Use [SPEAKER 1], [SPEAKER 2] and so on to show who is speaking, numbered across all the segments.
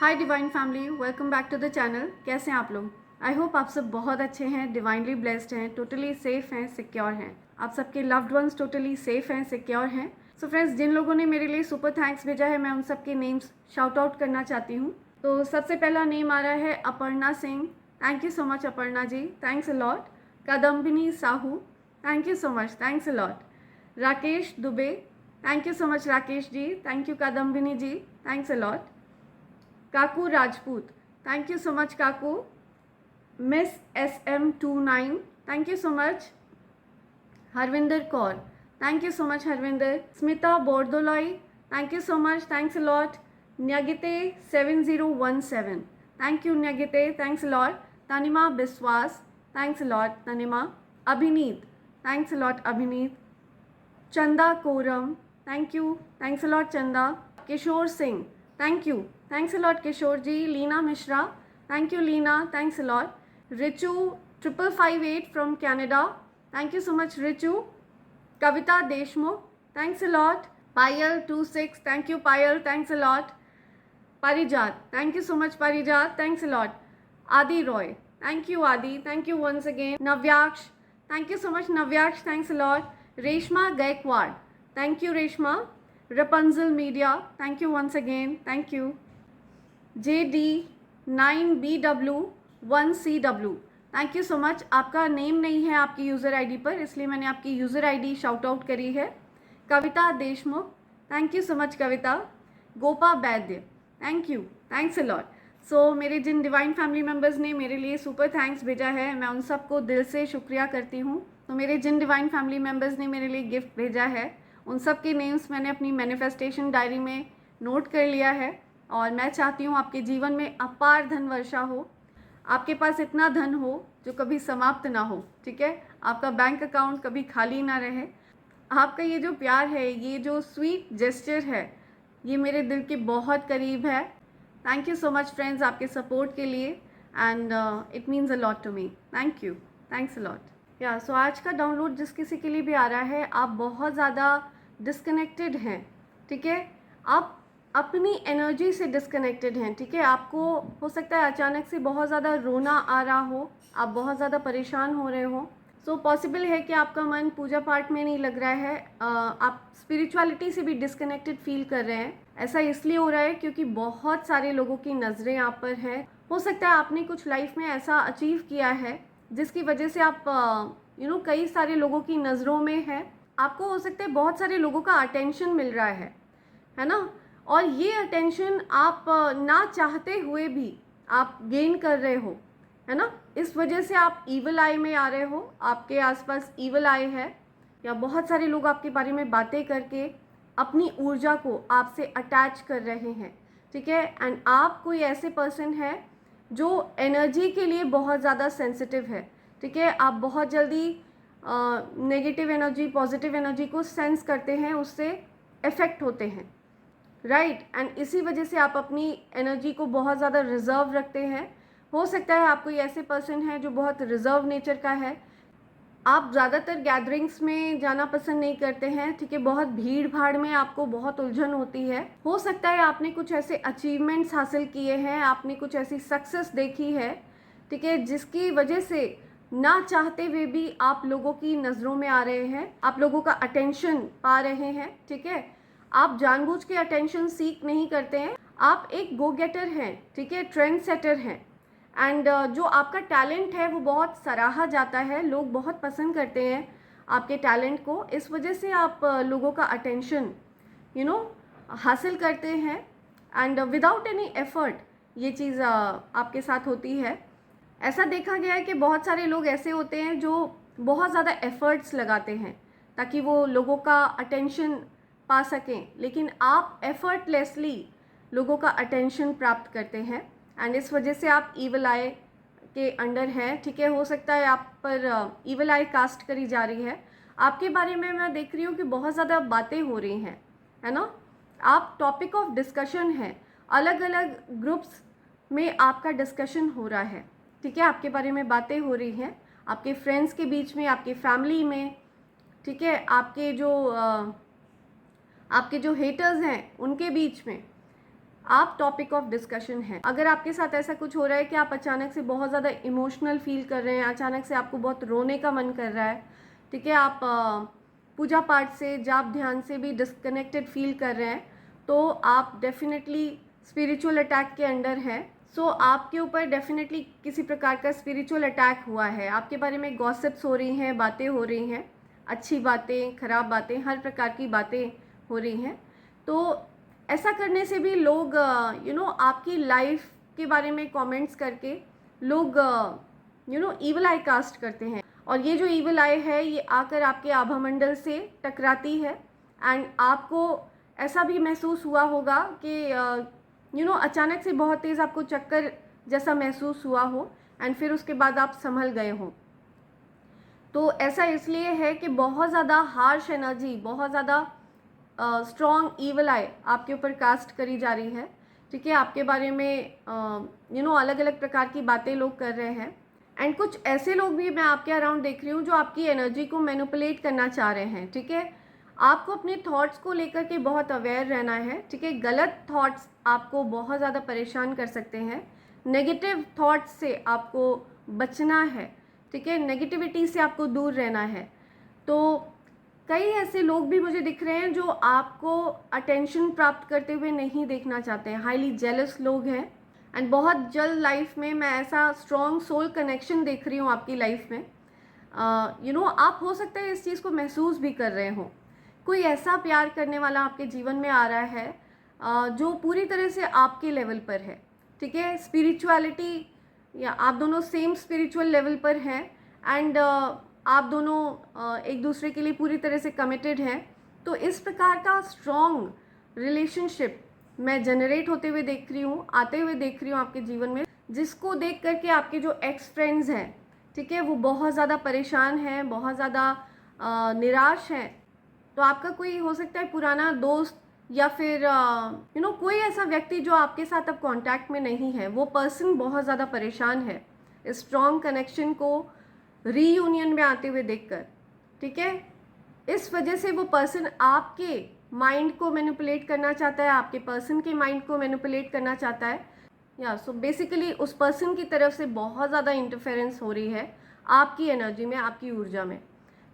[SPEAKER 1] Hi divine family, welcome back to the channel. कैसे हैं आप लोग? आई होप आप सब बहुत अच्छे हैं, डिवाइनली ब्लेस्ड हैं, टोटली सेफ हैं, सिक्योर हैं। आप सबके लव्ड वंस टोटली सेफ हैं, सिक्योर हैं। सो फ्रेंड्स, जिन लोगों ने मेरे लिए सुपर थैंक्स भेजा है, मैं उन सबके नेम्स शाउट आउट करना चाहती हूँ। तो सबसे पहला नेम आ रहा है Aparna Singh. Thank you so much Aparna ji, thanks a lot. Kadambini Sahu, thank you so much, thanks a lot. Rakesh Dubey, thank you so much Rakesh ji, thank you Kadambini ji, thanks a lot. Kaku Rajput, thank you so much Kaku. Miss SM29, thank you so much. Harvinder Kaur, thank you so much Harvinder. Smita Bordoloi, thank you so much, thanks a lot. न्यगिते 7017, thank you न्यगिते, thanks a lot. Tanima Biswas, thanks a lot Tanima. Abhineet, thanks a lot Abhineet. Chanda Koram, thank you, thanks a lot Chanda. Kishore Singh, thank you, thanks a lot Kishore ji. Leena Mishra, thank you Leena, thanks a lot. Richu 5558 from Canada, thank you so much Richu. Kavita Deshmukh, thanks a lot. Payal 26, thank you Payal, thanks a lot. Parijat, thank you so much पारिजात, thanks a lot. Aadi Roy, thank you Aadi, thank you once again. Navyaksh, thank you so much Navyaksh, thanks a lot. Reshma Gaikwad, thank you Reshma. रपंजल media, thank you once again, thank you. JD9BW1CW, thank you so much. आपका name नहीं है आपकी user ID पर, इसलिए मैंने आपकी user ID shout out करी है। Kavita Deshmukh, thank you so much Kavita. Gopa Vaidya, thank you, thanks a lot. So मेरे जिन डिवाइन फैमिली मेम्बर्स ने मेरे लिए सुपर थैंक्स भेजा है, मैं उन सबको दिल से शुक्रिया करती हूँ। तो मेरे जिन डिवाइन फैमिली मेम्बर्स ने मेरे लिए गिफ्ट भेजा है, उन सब के नेम्स मैंने अपनी मैनिफेस्टेशन डायरी में नोट कर लिया है। और मैं चाहती हूँ आपके जीवन में अपार धन वर्षा हो, आपके पास इतना धन हो जो कभी समाप्त ना हो, ठीक है। आपका बैंक अकाउंट कभी खाली ना रहे। आपका ये जो प्यार है, ये जो स्वीट जेस्चर है, ये मेरे दिल के बहुत करीब है। Thank you so much friends आपके सपोर्ट के लिए, and it means a lot to me. Thank you, thanks a lot. Yeah so आज का डाउनलोड जिस किसी के लिए भी आ रहा है, आप बहुत ज़्यादा डिस्कनेक्टेड हैं, ठीक है। आप अपनी एनर्जी से डिस्कनेक्टेड हैं, ठीक है। आपको हो सकता है अचानक से बहुत ज़्यादा रोना आ रहा हो, आप बहुत ज़्यादा परेशान हो रहे हो। सो पॉसिबल है कि आपका मन पूजा पाठ में नहीं लग रहा है, आप स्पिरिचुअलिटी से भी डिस्कनेक्टेड फील कर रहे हैं। ऐसा इसलिए हो रहा है क्योंकि बहुत सारे लोगों की नज़रें आप पर हैं। हो सकता है आपने कुछ लाइफ में ऐसा अचीव किया है जिसकी वजह से आप कई सारे लोगों की नज़रों में है। आपको हो सकता है बहुत सारे लोगों का अटेंशन मिल रहा है ना। और ये अटेंशन आप ना चाहते हुए भी आप गेन कर रहे हो, है ना। इस वजह से आप ईवल आई में आ रहे हो, आपके आसपास ईवल आई है, या बहुत सारे लोग आपके बारे में बातें करके अपनी ऊर्जा को आपसे अटैच कर रहे हैं, ठीक है। एंड आप कोई ऐसे पर्सन है जो एनर्जी के लिए बहुत ज़्यादा सेंसिटिव है, ठीक है। आप बहुत जल्दी नेगेटिव एनर्जी पॉजिटिव एनर्जी को सेंस करते हैं, उससे इफ़ेक्ट होते हैं, राइट। एंड इसी वजह से आप अपनी एनर्जी को बहुत ज़्यादा रिजर्व रखते हैं। हो सकता है आप कोई ऐसे पर्सन है जो बहुत रिजर्व नेचर का है। आप ज़्यादातर गैदरिंग्स में जाना पसंद नहीं करते हैं, ठीक है। बहुत भीड़ भाड़ में आपको बहुत उलझन होती है। हो सकता है आपने कुछ ऐसे अचीवमेंट्स हासिल किए हैं, आपने कुछ ऐसी सक्सेस देखी है, ठीक है, जिसकी वजह से ना चाहते हुए भी आप लोगों की नज़रों में आ रहे हैं, आप लोगों का अटेंशन पा रहे हैं, ठीक है। आप जानबूझ के अटेंशन सीक नहीं करते हैं, आप एक गो गेटर हैं, ठीक है, ट्रेंड सेटर हैं। एंड जो आपका टैलेंट है वो बहुत सराहा जाता है, लोग बहुत पसंद करते हैं आपके टैलेंट को। इस वजह से आप लोगों का अटेंशन हासिल करते हैं, एंड विदाउट एनी एफर्ट ये चीज़ आपके साथ होती है। ऐसा देखा गया है कि बहुत सारे लोग ऐसे होते हैं जो बहुत ज़्यादा एफर्ट्स लगाते हैं ताकि वो लोगों का अटेंशन पा सकें, लेकिन आप एफर्टलेसली लोगों का अटेंशन प्राप्त करते हैं, एंड इस वजह से आप ईवल आई के अंडर हैं, ठीक है। हो सकता है आप पर ईवल आई कास्ट करी जा रही है। आपके बारे में मैं देख रही हूँ कि बहुत ज़्यादा बातें हो रही हैं, है ना। आप टॉपिक ऑफ डिस्कशन है, अलग अलग ग्रुप्स में आपका डिस्कशन हो रहा है, ठीक है। आपके बारे में बातें हो रही हैं, आपके फ्रेंड्स के बीच में, आपके फैमिली में, ठीक है, आपके जो हेटर्स हैं उनके बीच में। आप टॉपिक ऑफ डिस्कशन हैं। अगर आपके साथ ऐसा कुछ हो रहा है कि आप अचानक से बहुत ज़्यादा इमोशनल फील कर रहे हैं, अचानक से आपको बहुत रोने का मन कर रहा है, ठीक है, आप पूजा पाठ से, जाप ध्यान से भी डिस्कनेक्टेड फील कर रहे हैं, तो आप डेफिनेटली स्पिरिचुअल अटैक के अंडर हैं। सो आपके ऊपर डेफिनेटली किसी प्रकार का स्पिरिचुअल अटैक हुआ है। आपके बारे में गॉसिप्स हो रही हैं, बातें हो रही हैं, अच्छी बातें, खराब बातें, हर प्रकार की बातें हो रही हैं। तो ऐसा करने से भी लोग आपकी लाइफ के बारे में कमेंट्स करके लोग ईवल आई कास्ट करते हैं। और ये जो ईवल आई है ये आकर आपके आभा मंडल से टकराती है एंड आपको ऐसा भी महसूस हुआ होगा कि अचानक से बहुत तेज़ आपको चक्कर जैसा महसूस हुआ हो एंड फिर उसके बाद आप संभल गए हो। तो ऐसा इसलिए है कि बहुत ज़्यादा हार्श एनर्जी, बहुत ज़्यादा स्ट्रॉन्ग ईवल आई आपके ऊपर कास्ट करी जा रही है, ठीक है। आपके बारे में अलग अलग प्रकार की बातें लोग कर रहे हैं एंड कुछ ऐसे लोग भी मैं आपके अराउंड देख रही हूँ जो आपकी एनर्जी को मैनिपुलेट करना चाह रहे हैं, ठीक है। आपको अपने थॉट्स को लेकर के बहुत अवेयर रहना है, ठीक है। गलत थॉट्स आपको बहुत ज़्यादा परेशान कर सकते हैं, नेगेटिव थॉट्स से आपको बचना है, ठीक है, नेगेटिविटी से आपको दूर रहना है। तो कई ऐसे लोग भी मुझे दिख रहे हैं जो आपको अटेंशन प्राप्त करते हुए नहीं देखना चाहते हैं, हाईली जेलस लोग हैं एंड बहुत जल्द लाइफ में मैं ऐसा स्ट्रॉन्ग सोल कनेक्शन देख रही हूँ आपकी लाइफ में। आप हो सकता है इस चीज़ को महसूस भी कर रहे हो। कोई ऐसा प्यार करने वाला आपके जीवन में आ रहा है जो पूरी तरह से आपके लेवल पर है, ठीक है। स्पिरिचुअलिटी या आप दोनों सेम स्पिरिचुअल लेवल पर हैं एंड आप दोनों एक दूसरे के लिए पूरी तरह से कमिटेड हैं। तो इस प्रकार का स्ट्रॉन्ग रिलेशनशिप मैं जनरेट होते हुए देख रही हूँ, आते हुए देख रही हूँ आपके जीवन में, जिसको देख करके आपके जो एक्स फ्रेंड्स हैं, ठीक है, वो बहुत ज़्यादा परेशान हैं, बहुत ज़्यादा निराश हैं। तो आपका कोई हो सकता है पुराना दोस्त या फिर कोई ऐसा व्यक्ति जो आपके साथ अब कांटेक्ट में नहीं है, वो पर्सन बहुत ज़्यादा परेशान है इस स्ट्रॉन्ग कनेक्शन को रीयूनियन में आते हुए देखकर, ठीक है। इस वजह से वो पर्सन आपके माइंड को मैनिपुलेट करना चाहता है, आपके पर्सन के माइंड को मैनिपुलेट करना चाहता है, या सो बेसिकली उस पर्सन की तरफ से बहुत ज़्यादा इंटरफेरेंस हो रही है आपकी एनर्जी में, आपकी ऊर्जा में।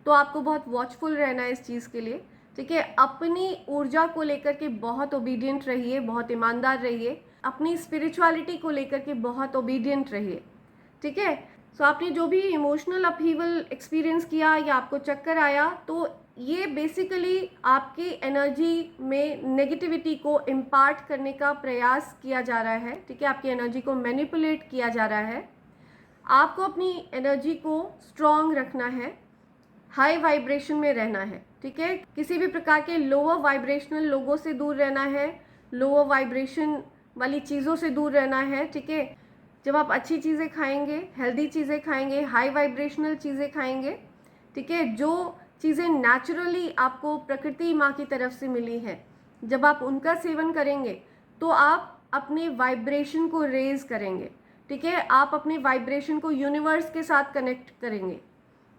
[SPEAKER 1] तो आपको बहुत वॉचफुल रहना है इस चीज़ के लिए, ठीक है। अपनी ऊर्जा को लेकर के बहुत ओबीडियंट रहिए, बहुत ईमानदार रहिए, अपनी स्पिरिचुअलिटी को लेकर के बहुत ओबीडियंट रहिए, ठीक है। सो आपने जो भी इमोशनल अपहीवल एक्सपीरियंस किया या आपको चक्कर आया, तो ये बेसिकली आपकी एनर्जी में नेगेटिविटी को इम्पार्ट करने का प्रयास किया जा रहा है, ठीक है। आपकी एनर्जी को मैनिपुलेट किया जा रहा है। आपको अपनी एनर्जी को स्ट्रॉन्ग रखना है, हाई वाइब्रेशन में रहना है, ठीक है। किसी भी प्रकार के लोअर वाइब्रेशनल लोगों से दूर रहना है, लोअर वाइब्रेशन वाली चीज़ों से दूर रहना है, ठीक है। जब आप अच्छी चीज़ें खाएंगे, हेल्दी चीज़ें खाएंगे, हाई वाइब्रेशनल चीज़ें खाएंगे, ठीक है, जो चीज़ें नेचुरली आपको प्रकृति माँ की तरफ से मिली हैं, जब आप उनका सेवन करेंगे तो आप अपने वाइब्रेशन को रेज करेंगे, ठीक है। आप अपने वाइब्रेशन को यूनिवर्स के साथ कनेक्ट करेंगे,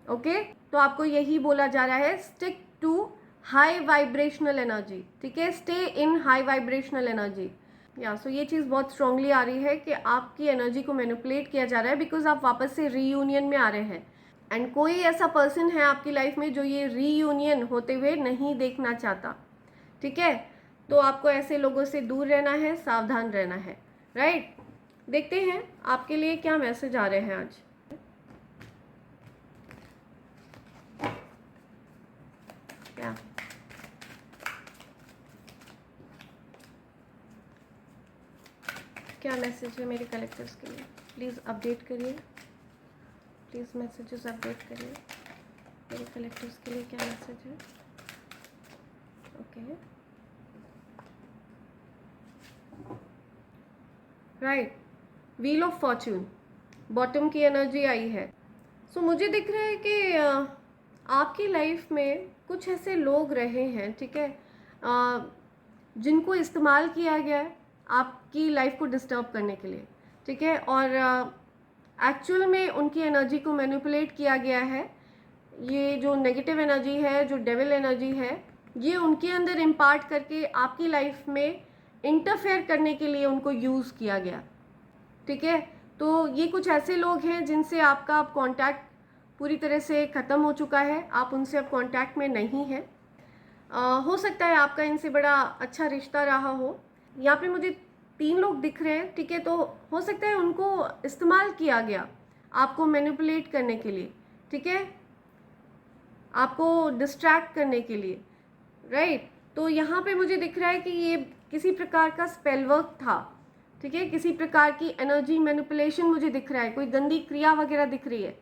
[SPEAKER 1] ओके। तो आपको यही बोला जा रहा है, stick to high vibrational energy, ठीक है, stay in high vibrational energy. Yeah so ये चीज़ बहुत स्ट्रांगली आ रही है कि आपकी एनर्जी को मैनिपुलेट किया जा रहा है बिकॉज आप वापस से रीयूनियन में आ रहे हैं एंड कोई ऐसा पर्सन है आपकी लाइफ में जो ये रीयूनियन होते हुए नहीं देखना चाहता, ठीक है। तो आपको ऐसे लोगों से दूर रहना है, सावधान रहना है, राइट। देखते हैं आपके लिए क्या मैसेज आ रहे हैं आज। क्या क्या मैसेज है मेरे कलेक्टर्स के लिए? प्लीज़ अपडेट करिए, प्लीज़ मैसेजेस अपडेट करिए। मेरे कलेक्टर्स के लिए क्या मैसेज है? Okay, right, wheel of Fortune, bottom की एनर्जी आई है। सो मुझे दिख रहा है कि आपकी लाइफ में कुछ ऐसे लोग रहे हैं, ठीक है, जिनको इस्तेमाल किया गया है आपकी लाइफ को डिस्टर्ब करने के लिए, ठीक है, और एक्चुअल में उनकी एनर्जी को मैनिपुलेट किया गया है। ये जो नेगेटिव एनर्जी है, जो डेविल एनर्जी है, ये उनके अंदर इम्पार्ट करके आपकी लाइफ में इंटरफेयर करने के लिए उनको यूज़ किया गया, ठीक है। तो ये कुछ ऐसे लोग हैं जिनसे आपका अब कांटेक्ट पूरी तरह से ख़त्म हो चुका है, आप उनसे अब कांटेक्ट में नहीं हैं। हो सकता है आपका इनसे बड़ा अच्छा रिश्ता रहा हो। यहाँ पे मुझे 3 लोग दिख रहे हैं, ठीक है। तो हो सकता है उनको इस्तेमाल किया गया आपको मैनिपुलेट करने के लिए, ठीक है, आपको डिस्ट्रैक्ट करने के लिए, राइट। तो यहाँ पे मुझे दिख रहा है कि ये किसी प्रकार का स्पेल वर्क था, ठीक है, किसी प्रकार की एनर्जी मैनिपुलेशन मुझे दिख रहा है, कोई गंदी क्रिया वगैरह दिख रही है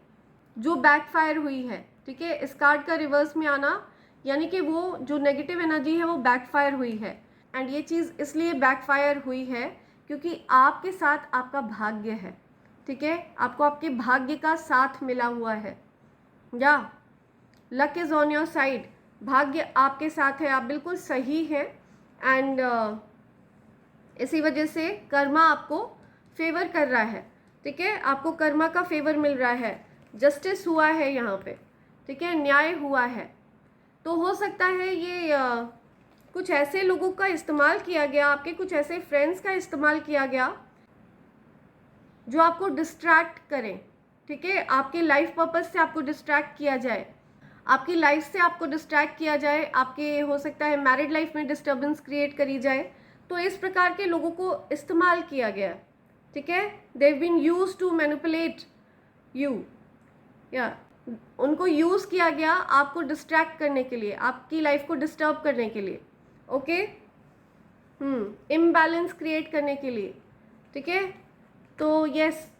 [SPEAKER 1] जो बैकफायर हुई है, ठीक है। इस कार्ड का रिवर्स में आना यानी कि वो जो नेगेटिव एनर्जी है वो बैकफायर हुई है। एंड ये चीज़ इसलिए बैकफायर हुई है क्योंकि आपके साथ आपका भाग्य है, ठीक है, आपको आपके भाग्य का साथ मिला हुआ है, या luck is on your side, भाग्य आपके साथ है, आप बिल्कुल सही है। एंड इसी वजह से कर्मा आपको फेवर कर रहा है, ठीक है, आपको कर्मा का फेवर मिल रहा है, जस्टिस हुआ है यहाँ पे, ठीक है, न्याय हुआ है। तो हो सकता है ये कुछ ऐसे लोगों का इस्तेमाल किया गया, आपके कुछ ऐसे फ्रेंड्स का इस्तेमाल किया गया जो आपको डिस्ट्रैक्ट करें, ठीक है, आपके लाइफ पर्पस से आपको डिस्ट्रैक्ट किया जाए, आपकी लाइफ से आपको डिस्ट्रैक्ट किया जाए, आपके हो सकता है मैरिड लाइफ में डिस्टर्बेंस क्रिएट करी जाए। तो इस प्रकार के लोगों को इस्तेमाल किया गया, ठीक है, they have been used to manipulate you, या उनको यूज़ किया गया आपको डिस्ट्रैक्ट करने के लिए, आपकी लाइफ को डिस्टर्ब करने के लिए, ओके, इम्बैलेंस क्रिएट करने के लिए, ठीक है। तो यस,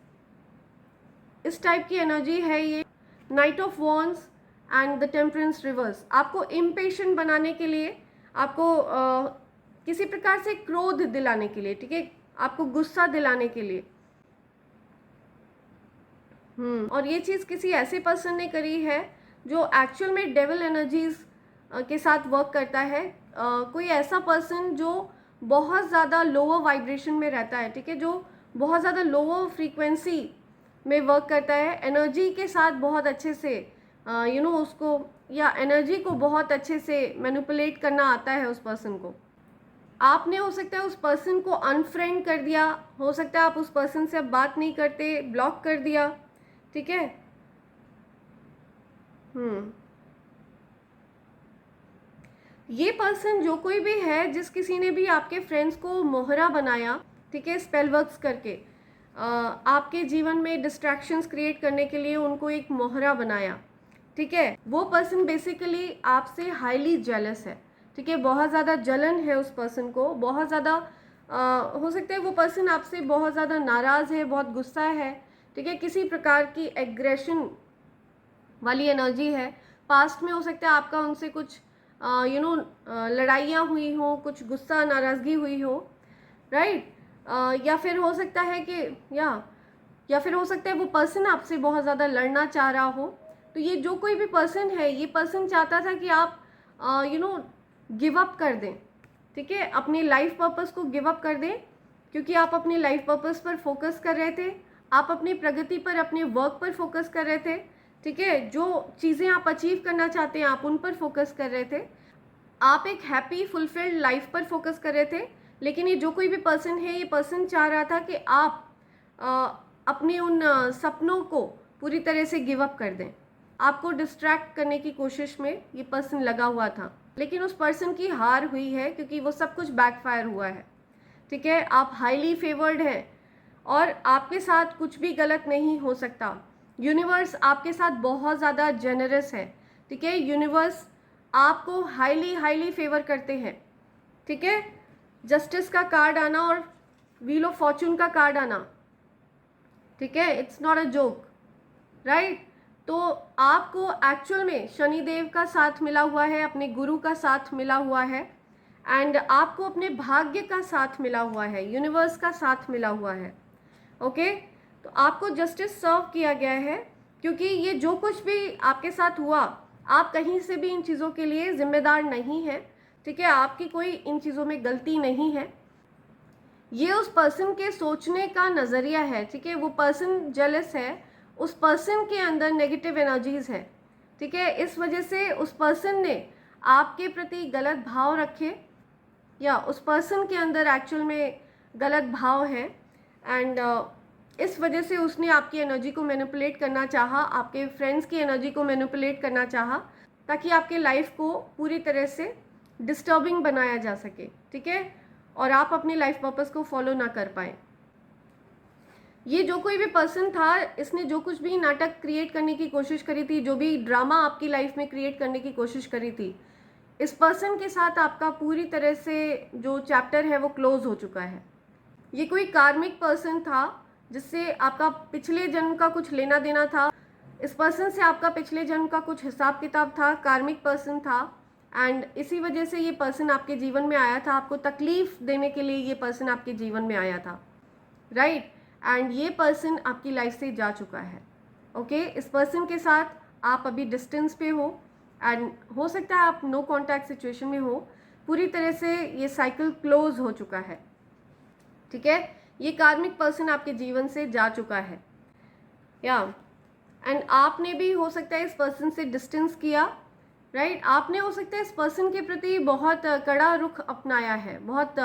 [SPEAKER 1] इस टाइप की एनर्जी है ये night of wands and the temperance reverse, आपको इम्पेशेंट बनाने के लिए, आपको किसी प्रकार से क्रोध दिलाने के लिए, ठीक है, आपको गुस्सा दिलाने के लिए। और ये चीज़ किसी ऐसे पर्सन ने करी है जो एक्चुअल में डेविल एनर्जीज के साथ वर्क करता है। कोई ऐसा पर्सन जो बहुत ज़्यादा लोअर वाइब्रेशन में रहता है, ठीक है, जो बहुत ज़्यादा लोअर फ्रीक्वेंसी में वर्क करता है, एनर्जी के साथ बहुत अच्छे से उसको या एनर्जी को बहुत अच्छे से मैनिपुलेट करना आता है उस पर्सन को। आपने हो सकता है उस पर्सन को अनफ्रेंड कर दिया, हो सकता है आप उस पर्सन से अब बात नहीं करते, ब्लॉक कर दिया, ठीक है। ये पर्सन जो कोई भी है, जिस किसी ने भी आपके फ्रेंड्स को मोहरा बनाया, ठीक है, स्पेल वर्क्स करके आपके जीवन में डिस्ट्रैक्शंस क्रिएट करने के लिए उनको एक मोहरा बनाया, ठीक है, वो पर्सन बेसिकली आपसे हाईली जेलस है, ठीक है, बहुत ज़्यादा जलन है उस पर्सन को, बहुत ज़्यादा हो सकता है वो पर्सन आपसे बहुत ज़्यादा नाराज़ है, बहुत गुस्सा है, ठीक है, किसी प्रकार की एग्रेशन वाली एनर्जी है। पास्ट में हो सकता है आपका उनसे कुछ लड़ाइयाँ हुई हो, कुछ गुस्सा नाराज़गी हुई हो, राइट, या फिर हो सकता है कि या फिर हो सकता है वो पर्सन आपसे बहुत ज़्यादा लड़ना चाह रहा हो। तो ये जो कोई भी पर्सन है, ये पर्सन चाहता था कि आप गिव अप कर दें, ठीक है, अपनी लाइफ पर्पस को गिव अप कर दें, क्योंकि आप अपनी लाइफ पर्पस पर फोकस कर रहे थे, आप अपनी प्रगति पर, अपने वर्क पर फोकस कर रहे थे, ठीक है, जो चीज़ें आप अचीव करना चाहते हैं आप उन पर फोकस कर रहे थे, आप एक हैप्पी फुलफिल्ड लाइफ पर फोकस कर रहे थे। लेकिन ये जो कोई भी पर्सन है, ये पर्सन चाह रहा था कि आप अपने उन सपनों को पूरी तरह से गिव अप कर दें, आपको डिस्ट्रैक्ट करने की कोशिश में ये पर्सन लगा हुआ था। लेकिन उस पर्सन की हार हुई है क्योंकि वो सब कुछ बैकफायर हुआ है, ठीक है, आप हाईली फेवर्ड हैं और आपके साथ कुछ भी गलत नहीं हो सकता। यूनिवर्स आपके साथ बहुत ज़्यादा जेनरस है, ठीक है, यूनिवर्स आपको हाईली फेवर करते हैं, ठीक है। जस्टिस का कार्ड आना और व्हील ऑफ फॉर्चून का कार्ड आना, ठीक है, it's not a joke, right. तो आपको एक्चुअल में शनिदेव का साथ मिला हुआ है, अपने गुरु का साथ मिला हुआ है, एंड आपको अपने भाग्य का साथ मिला हुआ है, यूनिवर्स का साथ मिला हुआ है, ओके। तो आपको जस्टिस सर्व किया गया है क्योंकि ये जो कुछ भी आपके साथ हुआ, आप कहीं से भी इन चीज़ों के लिए जिम्मेदार नहीं हैं, ठीक है, आपकी कोई इन चीज़ों में गलती नहीं है। ये उस पर्सन के सोचने का नज़रिया है, ठीक है, वो पर्सन जेलस है, उस पर्सन के अंदर नेगेटिव एनर्जीज़ है, ठीक है, इस वजह से उस पर्सन ने आपके प्रति गलत भाव रखे, या उस पर्सन के अंदर एक्चुअल में गलत भाव है, एंड इस वजह से उसने आपकी एनर्जी को मैनिपुलेट करना चाहा, आपके फ्रेंड्स की एनर्जी को मैनिपुलेट करना चाहा, ताकि आपके लाइफ को पूरी तरह से डिस्टर्बिंग बनाया जा सके, ठीक है, और आप अपनी लाइफ पर्पस को फॉलो ना कर पाए। ये जो कोई भी पर्सन था, इसने जो कुछ भी नाटक क्रिएट करने की कोशिश करी थी, जो भी ड्रामा आपकी लाइफ में क्रिएट करने की कोशिश करी थी, इस पर्सन के साथ आपका पूरी तरह से जो चैप्टर है वो क्लोज हो चुका है। ये कोई कार्मिक पर्सन था जिससे आपका पिछले जन्म का कुछ लेना देना था। इस पर्सन से आपका पिछले जन्म का कुछ हिसाब किताब था, कार्मिक पर्सन था, एंड इसी वजह से ये पर्सन आपके जीवन में आया था, आपको तकलीफ देने के लिए ये पर्सन आपके जीवन में आया था, राइट। एंड ये पर्सन आपकी लाइफ से जा चुका है, ओके। इस पर्सन के साथ आप अभी डिस्टेंस पे हो, एंड हो सकता है आप नो कॉन्टैक्ट सिचुएशन में हो। पूरी तरह से ये साइकिल क्लोज हो चुका है, ठीक है। ये कार्मिक पर्सन आपके जीवन से जा चुका है, या एंड आपने भी हो सकता है इस पर्सन से डिस्टेंस किया, राइट। आपने हो सकता है इस पर्सन के प्रति बहुत कड़ा रुख अपनाया है, बहुत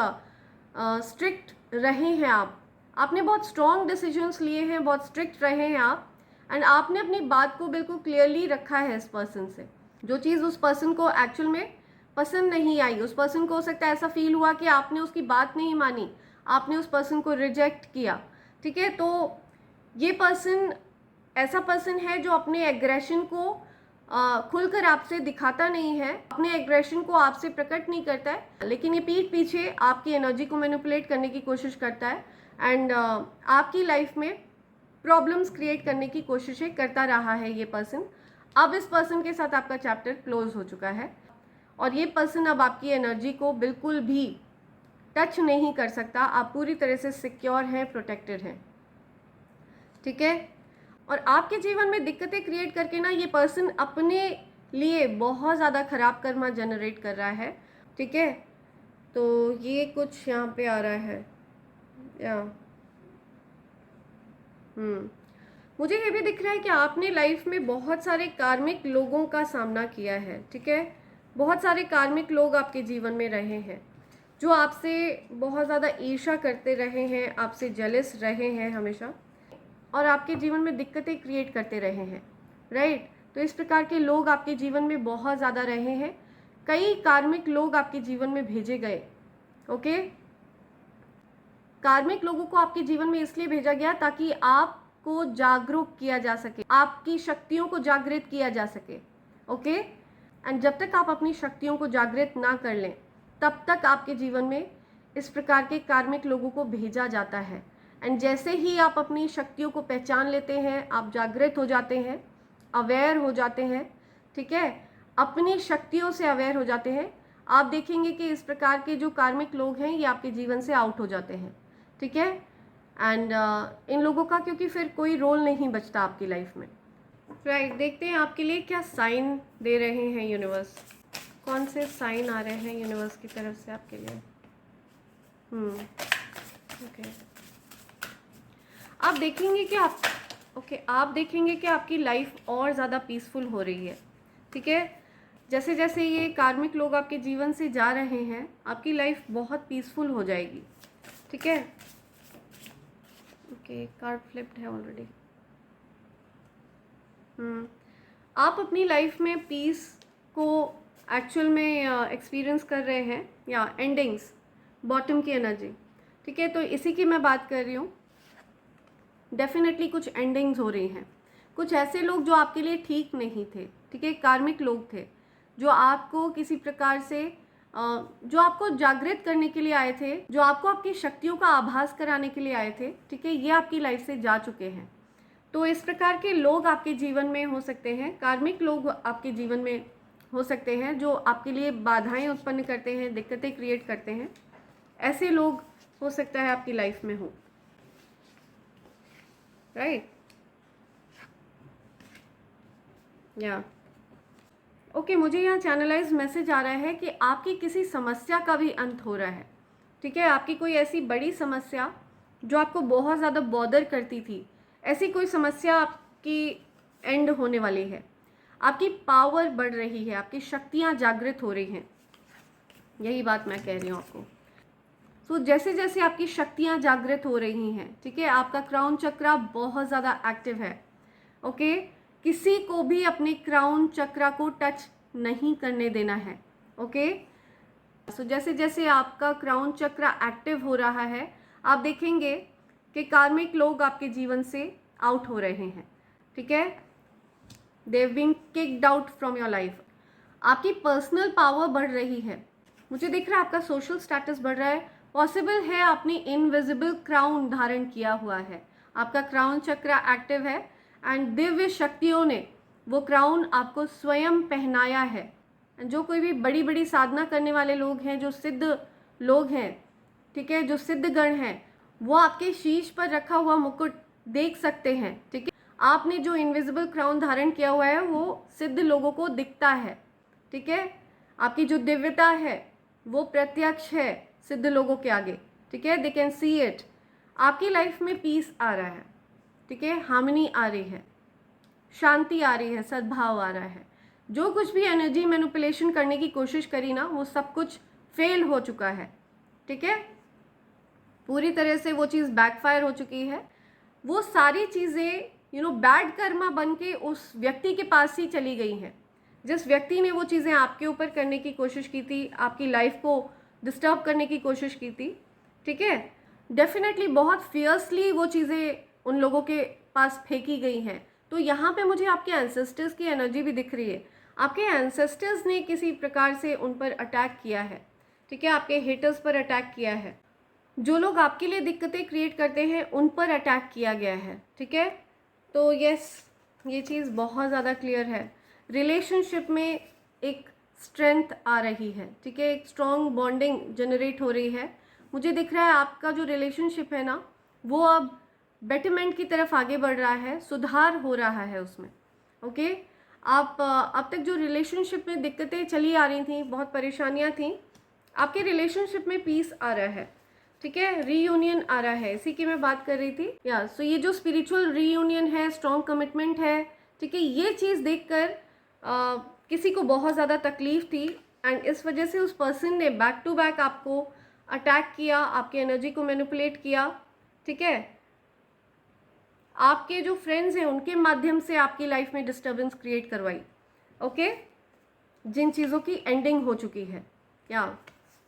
[SPEAKER 1] स्ट्रिक्ट रहे हैं आपने बहुत स्ट्रॉन्ग डिसीजंस लिए हैं, बहुत स्ट्रिक्ट रहे हैं आप, एंड आपने अपनी बात को बिल्कुल क्लियरली रखा है इस पर्सन से। जो चीज़ उस पर्सन को एक्चुअल में पसंद नहीं आई, उस पर्सन को हो सकता है ऐसा फील हुआ कि आपने उसकी बात नहीं मानी, आपने उस पर्सन को रिजेक्ट किया, ठीक है। तो ये पर्सन ऐसा पर्सन है जो अपने एग्रेशन को खुलकर आपसे दिखाता नहीं है, अपने एग्रेशन को आपसे प्रकट नहीं करता है, लेकिन ये पीठ पीछे आपकी एनर्जी को मैनिपुलेट करने की कोशिश करता है, एंड आपकी लाइफ में प्रॉब्लम्स क्रिएट करने की कोशिशें करता रहा है ये पर्सन। अब इस पर्सन के साथ आपका चैप्टर क्लोज हो चुका है, और ये पर्सन अब आपकी एनर्जी को बिल्कुल भी टच नहीं कर सकता। आप पूरी तरह से सिक्योर हैं, प्रोटेक्टेड हैं, ठीक है। और आपके जीवन में दिक्कतें क्रिएट करके ना ये पर्सन अपने लिए बहुत ज़्यादा ख़राब कर्मा जनरेट कर रहा है, ठीक है। तो ये कुछ यहाँ पे आ रहा है, या मुझे ये भी दिख रहा है कि आपने लाइफ में बहुत सारे कार्मिक लोगों का सामना किया है, ठीक है। बहुत सारे कार्मिक लोग आपके जीवन में रहे हैं जो आपसे बहुत ज़्यादा ईर्ष्या करते रहे हैं, आपसे जेलस रहे हैं हमेशा, और आपके जीवन में दिक्कतें क्रिएट करते रहे हैं, राइट। तो इस प्रकार के लोग आपके जीवन में बहुत ज़्यादा रहे हैं। कई कार्मिक लोग आपके जीवन में भेजे गए, ओके। कार्मिक लोगों को आपके जीवन में इसलिए भेजा गया ताकि आपको जागरूक किया जा सके, आपकी शक्तियों को जागृत किया जा सके, ओके। एंड जब तक आप अपनी शक्तियों को जागृत ना कर लें, तब तक आपके जीवन में इस प्रकार के कार्मिक लोगों को भेजा जाता है। एंड जैसे ही आप अपनी शक्तियों को पहचान लेते हैं, आप जागृत हो जाते हैं, अवेयर हो जाते हैं, ठीक है, अपनी शक्तियों से अवेयर हो जाते हैं, आप देखेंगे कि इस प्रकार के जो कार्मिक लोग हैं ये आपके जीवन से आउट हो जाते हैं, ठीक है। एंड इन लोगों का क्योंकि फिर कोई रोल नहीं बचता आपकी लाइफ में, राइट। देखते हैं आपके लिए क्या साइन दे रहे हैं यूनिवर्स, कौन से साइन आ रहे हैं यूनिवर्स की तरफ से आपके लिए। ओके, आप देखेंगे कि आप देखेंगे कि आपकी लाइफ और ज़्यादा पीसफुल हो रही है, ठीक है। जैसे जैसे ये कार्मिक लोग आपके जीवन से जा रहे हैं, आपकी लाइफ बहुत पीसफुल हो जाएगी, ठीक है। ओके, कार्ड फ्लिप्ड है ऑलरेडी। आप अपनी लाइफ में पीस को एक्चुअल में एक्सपीरियंस कर रहे हैं, या एंडिंग्स, बॉटम की एनर्जी, ठीक है। तो इसी की मैं बात कर रही हूँ। डेफिनेटली कुछ एंडिंग्स हो रही हैं। कुछ ऐसे लोग जो आपके लिए ठीक नहीं थे, ठीक है, कार्मिक लोग थे जो आपको किसी प्रकार से जो आपको जागृत करने के लिए आए थे, जो आपको आपकी शक्तियों का आभास कराने के लिए आए थे, ठीक है, ये आपकी लाइफ से जा चुके हैं। तो इस प्रकार के लोग आपके जीवन में हो सकते हैं, कार्मिक लोग आपके जीवन में हो सकते हैं जो आपके लिए बाधाएं उत्पन्न करते हैं, दिक्कतें क्रिएट करते हैं। ऐसे लोग हो सकता है आपकी लाइफ में हो, राइट, या ओके। मुझे यहाँ चैनलाइज मैसेज आ रहा है कि आपकी किसी समस्या का भी अंत हो रहा है, ठीक है। आपकी कोई ऐसी बड़ी समस्या जो आपको बहुत ज़्यादा बॉदर करती थी, ऐसी कोई समस्या आपकी एंड होने वाली है। आपकी पावर बढ़ रही है, आपकी शक्तियाँ जागृत हो रही हैं, यही बात मैं कह रही हूँ आपको। सो जैसे जैसे आपकी शक्तियाँ जागृत हो रही हैं, ठीक है, आपका क्राउन चक्रा बहुत ज़्यादा एक्टिव है। ओके, किसी को भी अपने क्राउन चक्रा को टच नहीं करने देना है। ओके, सो जैसे जैसे आपका क्राउन चक्रा एक्टिव हो रहा है, आप देखेंगे कि कार्मिक लोग आपके जीवन से आउट हो रहे हैं, ठीक है, they have been kicked out from your life. आपकी पर्सनल पावर बढ़ रही है, मुझे दिख रहा है आपका सोशल स्टेटस बढ़ रहा है। पॉसिबल है आपने इनविजिबल क्राउन धारण किया हुआ है, आपका क्राउन चक्रा एक्टिव है एंड दिव्य शक्तियों ने वो क्राउन आपको स्वयं पहनाया है। जो कोई भी बड़ी बड़ी साधना करने वाले लोग हैं, जो सिद्ध लोग हैं, ठीक है, जो सिद्ध गण हैं, वो आपके शीश पर रखा हुआ मुकुट देख सकते हैं, ठीक है। आपने जो इनविजिबल क्राउन धारण किया हुआ है वो सिद्ध लोगों को दिखता है, ठीक है। आपकी जो दिव्यता है वो प्रत्यक्ष है सिद्ध लोगों के आगे, ठीक है, दे कैन सी इट। आपकी लाइफ में पीस आ रहा है, ठीक है, हार्मनी आ रही है, शांति आ रही है, सद्भाव आ रहा है। जो कुछ भी एनर्जी मैनिपुलेशन करने की कोशिश करी ना, वो सब कुछ फेल हो चुका है, ठीक है, पूरी तरह से वो चीज़ बैकफायर हो चुकी है। वो सारी चीज़ें बैड कर्मा बन के उस व्यक्ति के पास ही चली गई हैं, जिस व्यक्ति ने वो चीज़ें आपके ऊपर करने की कोशिश की थी, आपकी लाइफ को डिस्टर्ब करने की कोशिश की थी, ठीक है। डेफिनेटली बहुत फियर्सली वो चीज़ें उन लोगों के पास फेंकी गई हैं। तो यहाँ पे मुझे आपके एंसेस्टर्स की एनर्जी भी दिख रही है। आपके एंसेस्टर्स ने किसी प्रकार से उन पर अटैक किया है, ठीक है, आपके हेटर्स पर अटैक किया है। जो लोग आपके लिए दिक्कतें क्रिएट करते हैं उन पर अटैक किया गया है, ठीक है। तो यस, ये चीज़ बहुत ज़्यादा क्लियर है। रिलेशनशिप में एक स्ट्रेंथ आ रही है, ठीक है, एक स्ट्रॉन्ग बॉन्डिंग जनरेट हो रही है। मुझे दिख रहा है आपका जो रिलेशनशिप है ना, वो अब बेटरमेंट की तरफ आगे बढ़ रहा है, सुधार हो रहा है उसमें। ओके, आप अब तक जो रिलेशनशिप में दिक्कतें चली आ रही थी, बहुत परेशानियां थी, आपके रिलेशनशिप में पीस आ रहा है, ठीक है, रीयूनियन आ रहा है, इसी की मैं बात कर रही थी। या सो ये जो स्पिरिचुअल रीयूनियन है, स्ट्रॉन्ग कमिटमेंट है, ठीक है, ये चीज़ देखकर किसी को बहुत ज़्यादा तकलीफ थी एंड इस वजह से उस पर्सन ने बैक टू बैक आपको अटैक किया, आपकी एनर्जी को मैनिपुलेट किया, ठीक है। आपके जो फ्रेंड्स हैं उनके माध्यम से आपकी लाइफ में डिस्टर्बेंस क्रिएट करवाई, ओके, जिन चीज़ों की एंडिंग हो चुकी है। या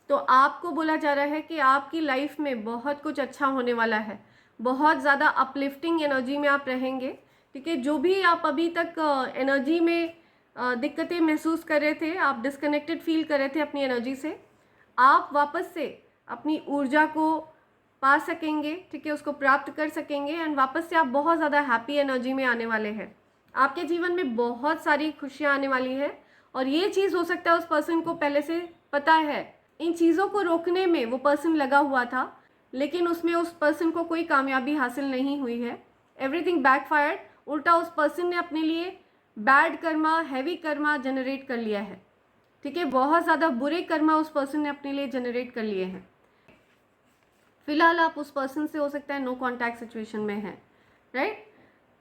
[SPEAKER 1] तो आपको बोला जा रहा है कि आपकी लाइफ में बहुत कुछ अच्छा होने वाला है, बहुत ज़्यादा अपलिफ्टिंग एनर्जी में आप रहेंगे, ठीक है। जो भी आप अभी तक एनर्जी में दिक्कतें महसूस कर रहे थे, आप डिस्कनेक्टेड फील कर रहे थे अपनी एनर्जी से, आप वापस से अपनी ऊर्जा को पा सकेंगे, ठीक है, उसको प्राप्त कर सकेंगे एंड वापस से आप बहुत ज़्यादा हैप्पी एनर्जी में आने वाले हैं। आपके जीवन में बहुत सारी खुशियाँ आने वाली है और ये चीज़ हो सकता है उस पर्सन को पहले से पता है। इन चीज़ों को रोकने में वो पर्सन लगा हुआ था, लेकिन उसमें उस पर्सन को कोई कामयाबी हासिल नहीं हुई है। एवरीथिंग बैकफायर्ड, उल्टा उस पर्सन ने अपने लिए bad Karma, heavy Karma generate कर लिया है, ठीक है, बहुत ज़्यादा बुरे कर्मा उस पर्सन ने अपने लिए जनरेट कर लिए हैं। फिलहाल आप उस पर्सन से हो सकता है नो कॉन्टैक्ट सिचुएशन में हैं, राइट।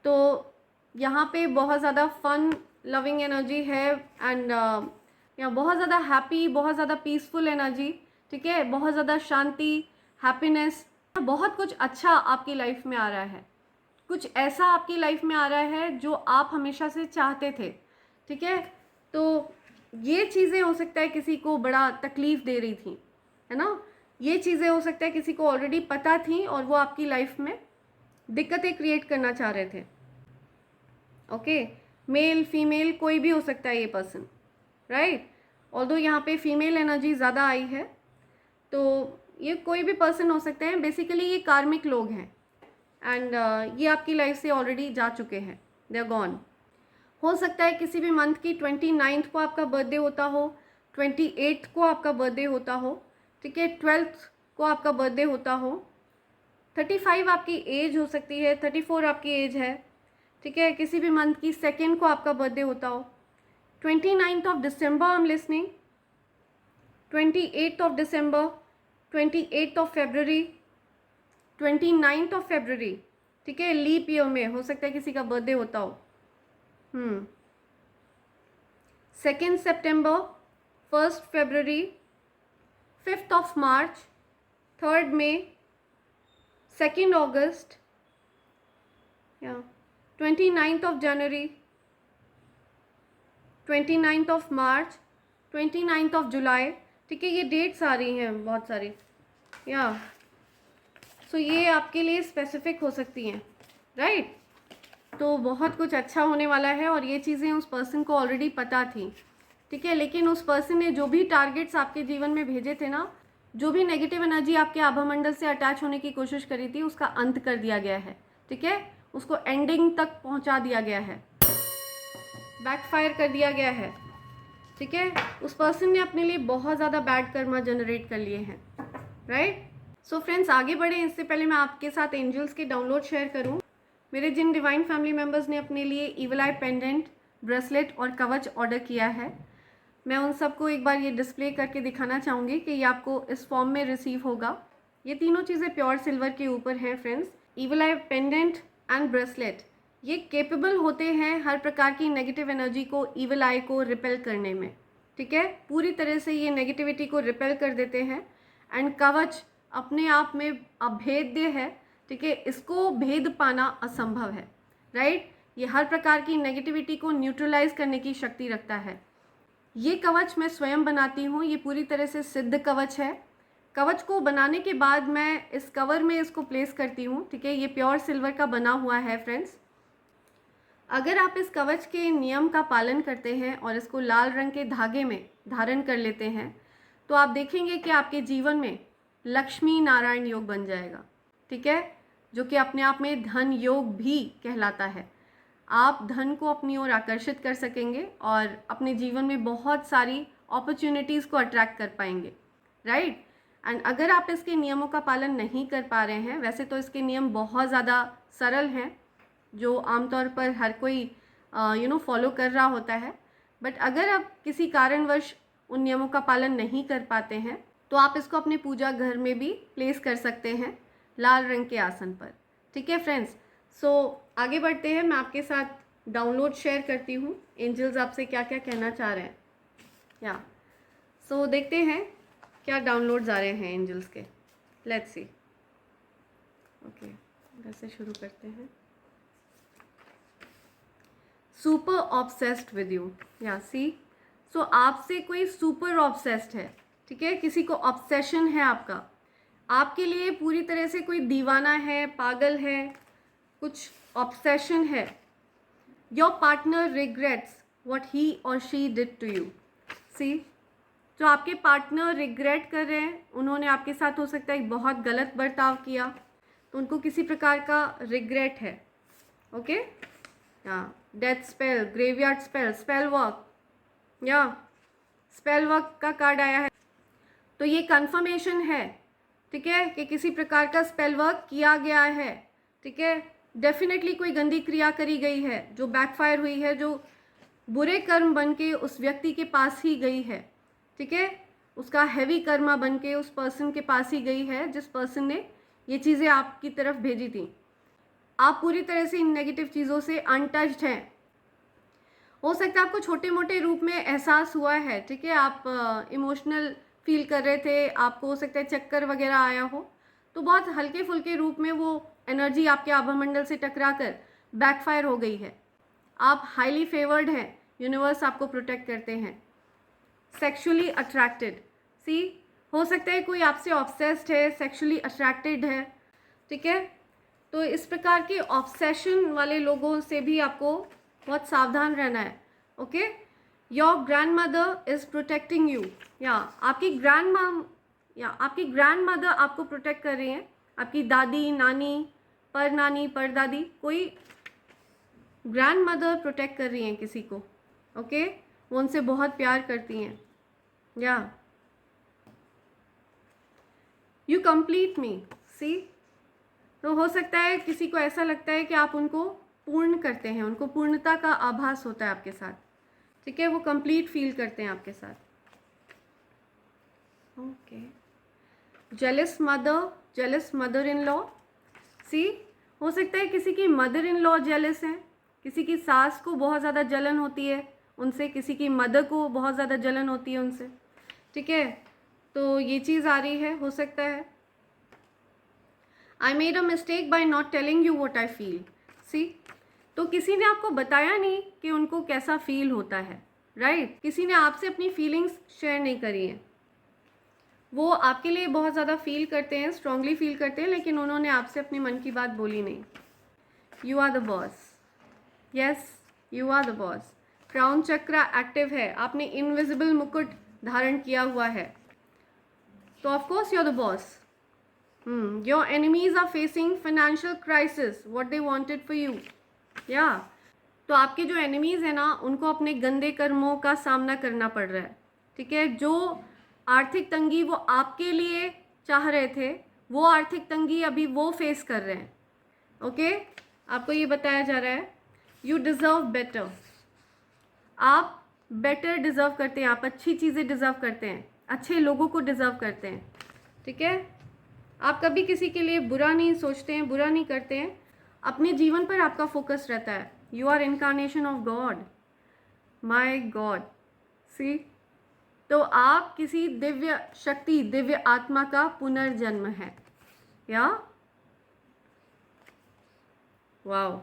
[SPEAKER 1] तो यहाँ पे बहुत ज़्यादा फन लविंग एनर्जी है एंड यहाँ बहुत ज़्यादा हैप्पी, बहुत ज़्यादा पीसफुल एनर्जी, ठीक है, बहुत ज़्यादा शांति, हैप्पीनेस, बहुत कुछ अच्छा आपकी लाइफ में आ रहा है। कुछ ऐसा आपकी लाइफ में आ रहा है जो आप हमेशा से चाहते थे, ठीक है। तो ये चीज़ें हो सकता है किसी को बड़ा तकलीफ़ दे रही थी, है ना। ये चीज़ें हो सकता है किसी को ऑलरेडी पता थी और वो आपकी लाइफ में दिक्कतें क्रिएट करना चाह रहे थे, ओके। मेल फीमेल कोई भी हो सकता है ये पर्सन, राइट। ऑल्दो यहाँ पे फीमेल एनर्जी ज़्यादा आई है, तो ये कोई भी पर्सन हो सकते हैं। बेसिकली ये कार्मिक लोग हैं एंड ये आपकी लाइफ से ऑलरेडी जा चुके हैं, दे आर गॉन। हो सकता है किसी भी मंथ की 29th को आपका बर्थडे होता हो, 28th को आपका बर्थडे होता हो, ठीक है, 12th को आपका बर्थडे होता हो, 35 आपकी एज हो सकती है, 34 आपकी एज है, ठीक है, किसी भी मंथ की 2nd को आपका बर्थडे होता हो, 29th of December I am listening, 28th of December, 28th of February, 29th of February, ठीक है, लीप ईयर में हो सकता है किसी का बर्थडे होता हो। 2 सितंबर, 1 फरवरी, 5th of March, 3rd May, 2nd August, yeah, 29th of January, 29th of March, 29th of July. ठीक है, ये डेट्स आ रही हैं बहुत सारी, या सो ये आपके लिए स्पेसिफिक हो सकती हैं, राइट। तो बहुत कुछ अच्छा होने वाला है और ये चीज़ें उस पर्सन को ऑलरेडी पता थी, ठीक है। लेकिन उस पर्सन ने जो भी टारगेट्स आपके जीवन में भेजे थे ना, जो भी नेगेटिव एनर्जी आपके आभामंडल से अटैच होने की कोशिश करी थी, उसका अंत कर दिया गया है, ठीक है। उसको एंडिंग तक पहुंचा दिया गया है, बैकफायर कर दिया गया है, ठीक है। उस पर्सन ने अपने लिए बहुत ज़्यादा बैड कर्मा जनरेट कर लिए हैं, राइट। सो फ्रेंड्स, आगे बढ़े इससे पहले मैं आपके साथ एंजल्स के डाउनलोड शेयर करूं। मेरे जिन डिवाइन फैमिली मेम्बर्स ने अपने लिए ईविल आई पेंडेंट, ब्रेसलेट और कवच ऑर्डर किया है, मैं उन सबको एक बार ये डिस्प्ले करके दिखाना चाहूँगी कि ये आपको इस फॉर्म में रिसीव होगा। ये तीनों चीज़ें प्योर सिल्वर के ऊपर हैं friends. Evil I pendant and bracelet ये केपेबल होते हैं हर प्रकार की नेगेटिव एनर्जी को, ईविल आई को रिपेल करने में, ठीक है। पूरी तरह से ये नेगेटिविटी को रिपेल कर देते हैं। एंड कवच अपने आप में अभेद्य है, ठीक है। इसको भेद पाना असंभव है, राइट। ये हर प्रकार की नेगेटिविटी को न्यूट्रलाइज करने की शक्ति रखता है। ये कवच मैं स्वयं बनाती हूँ, ये पूरी तरह से सिद्ध कवच है। कवच को बनाने के बाद मैं इस कवर में इसको प्लेस करती हूँ, ठीक है। ये प्योर सिल्वर का बना हुआ है फ्रेंड्स। अगर आप इस कवच के नियम का पालन करते हैं और इसको लाल रंग के धागे में धारण कर लेते हैं, तो आप देखेंगे कि आपके जीवन में लक्ष्मी नारायण योग बन जाएगा, ठीक है, जो कि अपने आप में धन योग भी कहलाता है। आप धन को अपनी ओर आकर्षित कर सकेंगे और अपने जीवन में बहुत सारी अपॉर्चुनिटीज़ को अट्रैक्ट कर पाएंगे, राइट। एंड अगर आप इसके नियमों का पालन नहीं कर पा रहे हैं, वैसे तो इसके नियम बहुत ज़्यादा सरल हैं, जो आमतौर पर हर कोई फॉलो कर रहा होता है, बट अगर आप किसी कारणवश उन नियमों का पालन नहीं कर पाते हैं, तो आप इसको अपने पूजा घर में भी प्लेस कर सकते हैं लाल रंग के आसन पर, ठीक है फ्रेंड्स। सो आगे बढ़ते हैं, मैं आपके साथ डाउनलोड शेयर करती हूँ एंजल्स आपसे क्या क्या कहना चाह रहे हैं, या सो देखते हैं क्या डाउनलोड्स आ रहे हैं एंजल्स के। Let's see. ओके, वैसे शुरू करते हैं। सुपर ऑब्सेस्ड विद यू, या सी। सो आपसे कोई सुपर ऑब्सेस्ड है, ठीक है। किसी को ऑब्सेशन है आपका, आपके लिए पूरी तरह से कोई दीवाना है, पागल है, कुछ ऑब्सेशन है। Your partner regrets what he और शी डिड टू यू। सी, जो आपके पार्टनर रिग्रेट कर रहे हैं, उन्होंने आपके साथ हो सकता है एक बहुत गलत बर्ताव किया, तो उनको किसी प्रकार का रिग्रेट है, ओके। हाँ, death spell, graveyard spell, spell work, या स्पेल वर्क का कार्ड आया है, तो ये कंफर्मेशन है, ठीक है, कि किसी प्रकार का स्पेल वर्क किया गया है, ठीक है। डेफिनेटली कोई गंदी क्रिया करी गई है जो बैकफायर हुई है, जो बुरे कर्म बन के उस व्यक्ति के पास ही गई है, ठीक है। उसका हैवी कर्मा बन के उस पर्सन के पास ही गई है जिस पर्सन ने ये चीज़ें आपकी तरफ भेजी थी। आप पूरी तरह से इन नेगेटिव चीज़ों से अनटच्ड हैं। हो सकता है आपको छोटे मोटे रूप में एहसास हुआ है, ठीक है, आप इमोशनल फील कर रहे थे, आपको हो सकता है चक्कर वगैरह आया हो, तो बहुत हल्के फुल्के रूप में वो एनर्जी आपके आभामंडल से टकरा कर बैकफायर हो गई है। आप हाईली फेवर्ड हैं, यूनिवर्स आपको प्रोटेक्ट करते हैं। सेक्सुअली अट्रैक्टेड, सी, हो सकता है कोई आपसे ऑब्सेस्ड है, सेक्सुअली अट्रैक्टेड है, ठीक है। तो इस प्रकार के ऑब्सेशन वाले लोगों से भी आपको बहुत सावधान रहना है, okay. Your grand mother is protecting you, या आपकी ग्रैंड मदर आपको प्रोटेक्ट कर रही हैं। आपकी दादी, नानी, परदादी, कोई ग्रैंड मदर प्रोटेक्ट कर रही हैं किसी को, ओके। वो उनसे बहुत प्यार करती हैं, या यू कंप्लीट मी, सी। तो हो सकता है किसी को ऐसा लगता है कि आप उनको पूर्ण करते हैं, उनको पूर्णता का आभास होता है आपके साथ, ठीक है। वो कंप्लीट फील करते हैं आपके साथ, okay. Jealous mother in law, see, हो सकता है किसी की मदर इन लॉ जेलस हैं, किसी की सास को बहुत ज़्यादा जलन होती है उनसे, किसी की मदर को बहुत ज़्यादा जलन होती है उनसे, ठीक है। तो ये चीज़ आ रही है, हो सकता है, I made a mistake by not telling you what I feel. See, तो किसी ने आपको बताया नहीं कि उनको कैसा फील होता है, राइट? किसी ने आपसे अपनी फीलिंग्स शेयर नहीं करी हैं। वो आपके लिए बहुत ज़्यादा फील करते हैं, स्ट्रांगली फील करते हैं, लेकिन उन्होंने आपसे अपनी मन की बात बोली नहीं। You are the boss. Yes, you are the boss. Crown chakra active है, आपने इनविजिबल मुकुट धारण किया हुआ है, तो of course you are the boss. Your enemies are facing financial crisis, what they wanted for you. या तो आपके जो एनिमीज हैं ना, उनको अपने गंदे कर्मों का सामना करना पड़ रहा है, ठीक है? जो आर्थिक तंगी वो आपके लिए चाह रहे थे, वो आर्थिक तंगी अभी वो फेस कर रहे हैं। ओके, आपको ये बताया जा रहा है यू डिज़र्व बेटर। आप बेटर डिज़र्व करते हैं, आप अच्छी चीज़ें डिज़र्व करते हैं, अच्छे लोगों को डिज़र्व करते हैं, ठीक है? आप कभी किसी के लिए बुरा नहीं सोचते हैं, बुरा नहीं करते हैं, अपने जीवन पर आपका फोकस रहता है। You are incarnation of God, my God. See, तो आप किसी दिव्य शक्ति, दिव्य आत्मा का पुनर्जन्म है। या वाओ,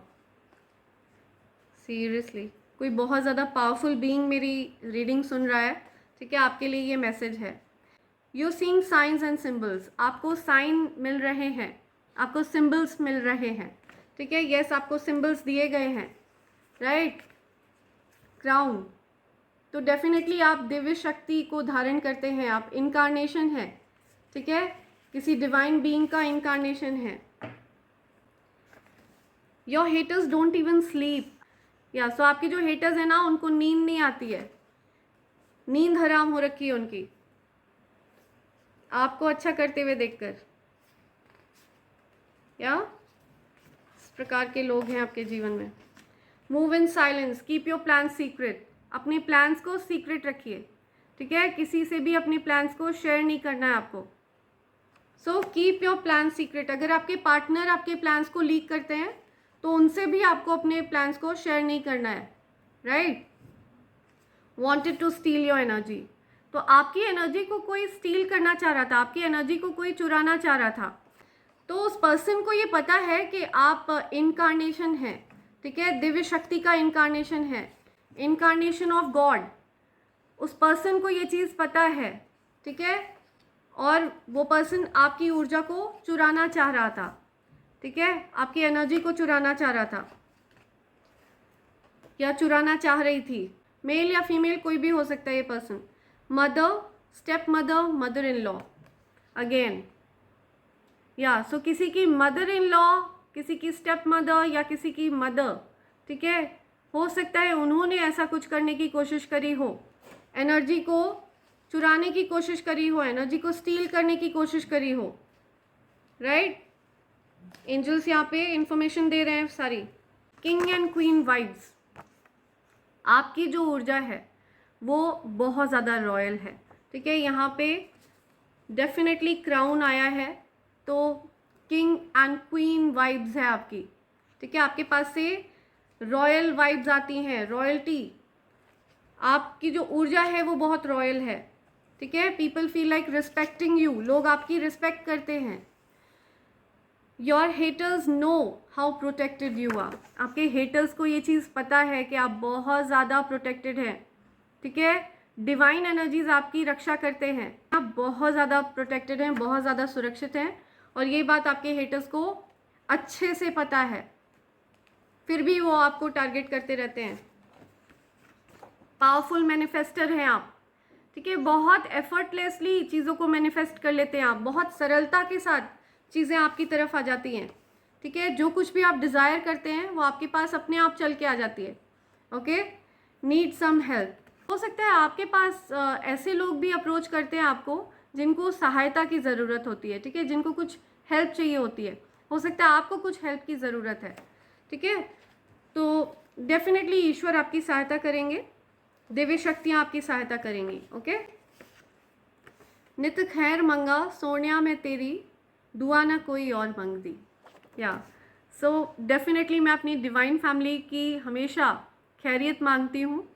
[SPEAKER 1] सीरियसली कोई बहुत ज़्यादा पावरफुल बीइंग मेरी रीडिंग सुन रहा है, ठीक है? आपके लिए ये मैसेज है। You seeing science and symbols, आपको साइन मिल रहे हैं, आपको सिंबल्स मिल रहे हैं, ठीक है? यस, आपको सिंबल्स दिए गए हैं, राइट? क्राउन, तो डेफिनेटली आप दिव्य शक्ति को धारण करते हैं, आप इनकारनेशन है, ठीक है? किसी डिवाइन बीइंग का इनकारनेशन है। Your haters don't even sleep. या सो आपके जो हेटर्स हैं ना, उनको नींद नहीं आती है, नींद हराम हो रखी है उनकी, आपको अच्छा करते हुए देखकर। या इस प्रकार के लोग हैं आपके जीवन में। Move in silence, keep your plan secret, अपने प्लान्स को सीक्रेट रखिए, ठीक है? किसी से भी अपने प्लान्स को शेयर नहीं करना है आपको। So keep your plan secret. अगर आपके पार्टनर आपके प्लान्स को लीक करते हैं तो उनसे भी आपको अपने प्लान्स को शेयर नहीं करना है, right? Wanted to steal your energy, तो आपकी एनर्जी को कोई स्टील करना चाह रहा था, आपकी एनर्जी को कोई चुराना चाह रहा था। तो उस पर्सन को ये पता है कि आप इनकारनेशन है, ठीक है? दिव्य शक्ति का इनकारनेशन है, इनकारनेशन ऑफ गॉड। उस पर्सन को ये चीज़ पता है, ठीक है? और वो पर्सन आपकी ऊर्जा को चुराना चाह रहा था, ठीक है? आपकी एनर्जी को चुराना चाह रहा था या चुराना चाह रही थी। मेल या फीमेल कोई भी हो सकता है ये person. Mother, step mother, mother in law, again या सो किसी की मदर इन लॉ, किसी की स्टेप मदर या किसी की मदर, ठीक है? हो सकता है उन्होंने ऐसा कुछ करने की कोशिश करी हो, एनर्जी को चुराने की कोशिश करी हो, एनर्जी को स्टील करने की कोशिश करी हो, राइट? एंजल्स यहाँ पे इंफॉर्मेशन दे रहे हैं सारी। किंग एंड क्वीन वाइब्स, आपकी जो ऊर्जा है वो बहुत ज़्यादा रॉयल है, ठीक है? यहाँ पे डेफिनेटली क्राउन आया है, तो किंग एंड क्वीन वाइब्स है आपकी, ठीक है? आपके पास से रॉयल वाइब्स आती हैं, रॉयल्टी, आपकी जो ऊर्जा है वो बहुत रॉयल है, ठीक है? People feel like respecting you, लोग आपकी रिस्पेक्ट करते हैं। Your haters know how protected you are, आपके हेटर्स को ये चीज़ पता है कि आप बहुत ज़्यादा प्रोटेक्टेड हैं, ठीक है? डिवाइन एनर्जीज आपकी रक्षा करते हैं, आप बहुत ज़्यादा प्रोटेक्टेड हैं, बहुत ज़्यादा सुरक्षित हैं, और ये बात आपके हेटर्स को अच्छे से पता है, फिर भी वो आपको टारगेट करते रहते हैं। पावरफुल मैनिफेस्टर हैं आप, ठीक है? बहुत एफर्टलेसली चीज़ों को मैनिफेस्ट कर लेते हैं आप, बहुत सरलता के साथ चीज़ें आपकी तरफ आ जाती हैं, ठीक है? जो कुछ भी आप डिज़ायर करते हैं वो आपके पास अपने आप चल के आ जाती है। ओके, नीड सम हेल्प, हो सकता है आपके पास ऐसे लोग भी अप्रोच करते हैं आपको जिनको सहायता की ज़रूरत होती है, ठीक है? जिनको कुछ हेल्प चाहिए होती है, हो सकता है आपको कुछ हेल्प की ज़रूरत है, ठीक है? तो डेफिनेटली ईश्वर आपकी सहायता करेंगे, दिव्य शक्तियाँ आपकी सहायता करेंगी। ओके, नित खैर मंगा सोनिया में तेरी, दुआ ना कोई और मंग दी। या सो डेफिनेटली मैं अपनी डिवाइन फैमिली की हमेशा खैरियत मांगती हूँ,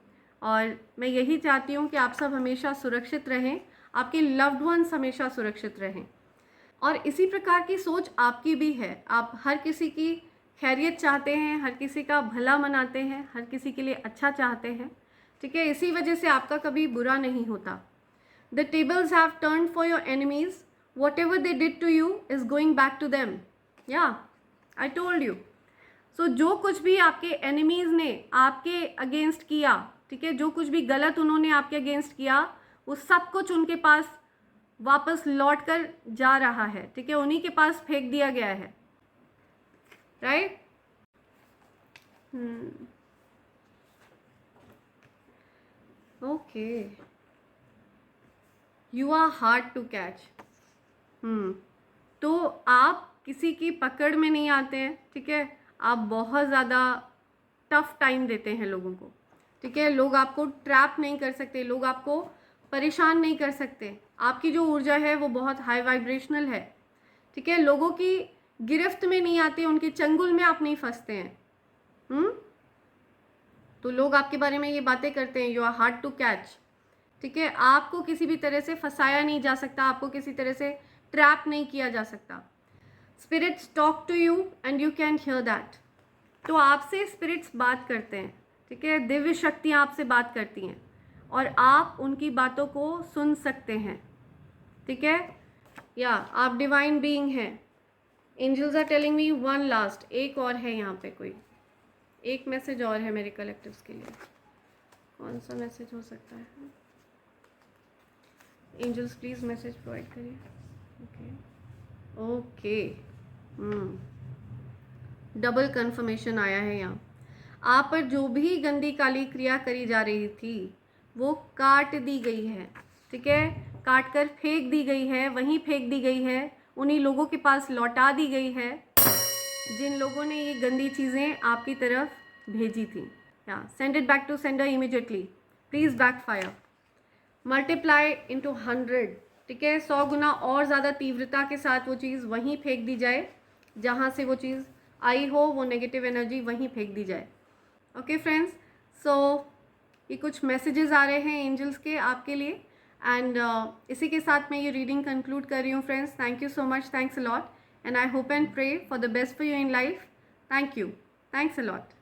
[SPEAKER 1] और मैं यही चाहती हूँ कि आप सब हमेशा सुरक्षित रहें, आपके लव्ड वंस हमेशा सुरक्षित रहें। और इसी प्रकार की सोच आपकी भी है। आप हर किसी की खैरियत चाहते हैं, हर किसी का भला मनाते हैं, हर किसी के लिए अच्छा चाहते हैं, ठीक है। इसी वजह से आपका कभी बुरा नहीं होता। The tables have turned for your enemies, whatever they did to you is going back to them, yeah I told you. सो जो कुछ भी आपके एनिमीज ने आपके अगेंस्ट किया, ठीक है, जो कुछ भी गलत उन्होंने आपके अगेंस्ट किया, वो सब कुछ उनके पास वापस लौट कर जा रहा है, ठीक है, उन्हीं के पास फेंक दिया गया है, right. Okay, you are hard to catch. तो आप किसी की पकड़ में नहीं आते हैं, ठीक है, आप बहुत ज़्यादा टफ टाइम देते हैं लोगों को, ठीक है। लोग आपको ट्रैप नहीं कर सकते, लोग आपको परेशान नहीं कर सकते। आपकी जो ऊर्जा है वो बहुत हाई वाइब्रेशनल है, ठीक है। लोगों की गिरफ्त में नहीं आते, उनके चंगुल में आप नहीं फंसते हैं। तो लोग आपके बारे में ये बातें करते हैं, you are hard to catch, ठीक है। आपको किसी भी तरह से फंसाया नहीं जा सकता, आपको किसी तरह से ट्रैप नहीं किया जा सकता। Spirits talk to you and you can hear that. तो आपसे स्पिरिट्स बात करते हैं, ठीक है, दिव्य शक्तियाँ आपसे बात करती हैं और आप उनकी बातों को सुन सकते हैं, ठीक है। या आप डिवाइन बीइंग हैं। Angels are telling me one last, एक और है यहाँ पे, कोई एक मैसेज और है मेरे कलेक्टिव्स के लिए। कौन सा मैसेज हो सकता है? एंजल्स प्लीज मैसेज प्रोवाइड करिए। ओके, डबल कंफर्मेशन आया है यहाँ। आप पर जो भी गंदी काली क्रिया करी जा रही थी वो काट दी गई है, ठीक है, काट कर फेंक दी गई है, वहीं फेंक दी गई है, उन्हीं लोगों के पास लौटा दी गई है जिन लोगों ने ये गंदी चीज़ें आपकी तरफ भेजी थी। Yeah send it back to sender immediately, please backfire, multiply into 100, ठीक है, 100 गुना और ज़्यादा तीव्रता के साथ वो चीज़ वहीं फेंक दी जाए जहाँ से वो चीज़ आई हो, वो नेगेटिव एनर्जी वहीं फेंक दी जाए। ओके फ्रेंड्स, सो ये कुछ मैसेजेस आ रहे हैं एंजल्स के आपके लिए, एंड इसी के साथ मैं ये रीडिंग कंक्लूड कर रही हूँ friends. Thank you so much, thanks a lot, and I hope and pray for the best for you in life. Thank you, thanks a lot.